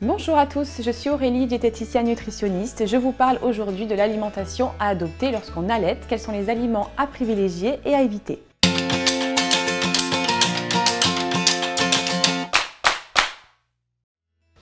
Bonjour à tous, je suis Aurélie, diététicienne nutritionniste. Je vous parle aujourd'hui de l'alimentation à adopter lorsqu'on allaite, quels sont les aliments à privilégier et à éviter.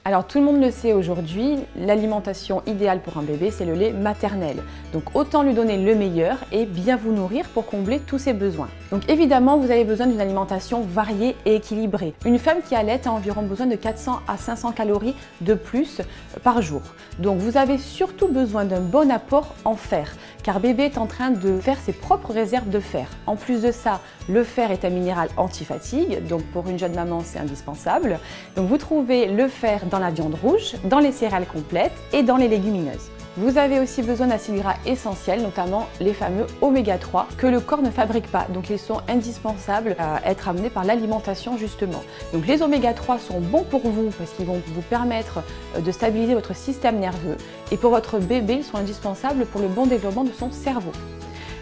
Alors tout le monde le sait aujourd'hui, l'alimentation idéale pour un bébé, c'est le lait maternel. Donc autant lui donner le meilleur et bien vous nourrir pour combler tous ses besoins. Donc évidemment, vous avez besoin d'une alimentation variée et équilibrée. Une femme qui allaite a environ besoin de 400 à 500 calories de plus par jour. Donc vous avez surtout besoin d'un bon apport en fer, car bébé est en train de faire ses propres réserves de fer. En plus de ça, le fer est un minéral anti-fatigue, donc pour une jeune maman, c'est indispensable. Donc vous trouvez le fer dans la viande rouge, dans les céréales complètes et dans les légumineuses. Vous avez aussi besoin d'acides gras essentiels, notamment les fameux oméga 3 que le corps ne fabrique pas, donc ils sont indispensables à être amenés par l'alimentation justement. Donc les oméga 3 sont bons pour vous parce qu'ils vont vous permettre de stabiliser votre système nerveux et pour votre bébé, ils sont indispensables pour le bon développement de son cerveau.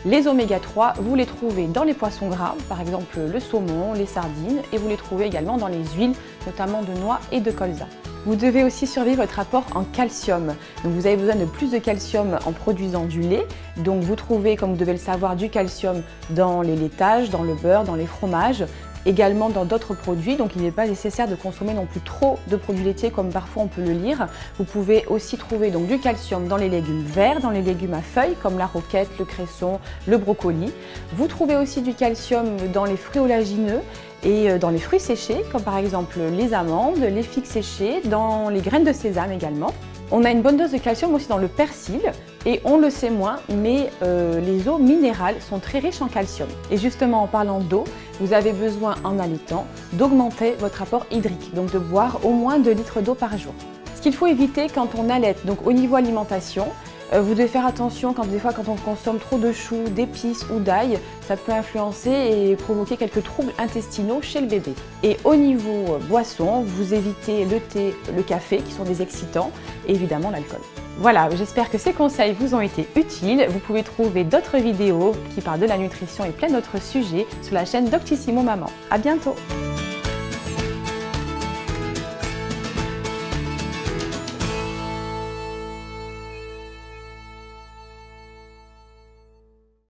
Les oméga 3, vous les trouvez dans les poissons gras, par exemple le saumon, les sardines, et vous les trouvez également dans les huiles, notamment de noix et de colza. Vous devez aussi surveiller votre apport en calcium. Donc vous avez besoin de plus de calcium en produisant du lait. Donc vous trouvez, comme vous devez le savoir, du calcium dans les laitages, dans le beurre, dans les fromages, également dans d'autres produits. Donc il n'est pas nécessaire de consommer non plus trop de produits laitiers comme parfois on peut le lire. Vous pouvez aussi trouver donc du calcium dans les légumes verts, dans les légumes à feuilles comme la roquette, le cresson, le brocoli. Vous trouvez aussi du calcium dans les fruits oléagineux et dans les fruits séchés, comme par exemple les amandes, les figues séchées, dans les graines de sésame également. On a une bonne dose de calcium aussi dans le persil et on le sait moins, mais les eaux minérales sont très riches en calcium. Et justement en parlant d'eau, vous avez besoin en allaitant d'augmenter votre apport hydrique, donc de boire au moins 2 litres d'eau par jour. Ce qu'il faut éviter quand on allaite, donc au niveau alimentation, vous devez faire attention des fois quand on consomme trop de choux, d'épices ou d'ail, ça peut influencer et provoquer quelques troubles intestinaux chez le bébé. Et au niveau boisson, vous évitez le thé, le café qui sont des excitants et évidemment l'alcool. Voilà, j'espère que ces conseils vous ont été utiles. Vous pouvez trouver d'autres vidéos qui parlent de la nutrition et plein d'autres sujets sur la chaîne Doctissimo Maman. À bientôt!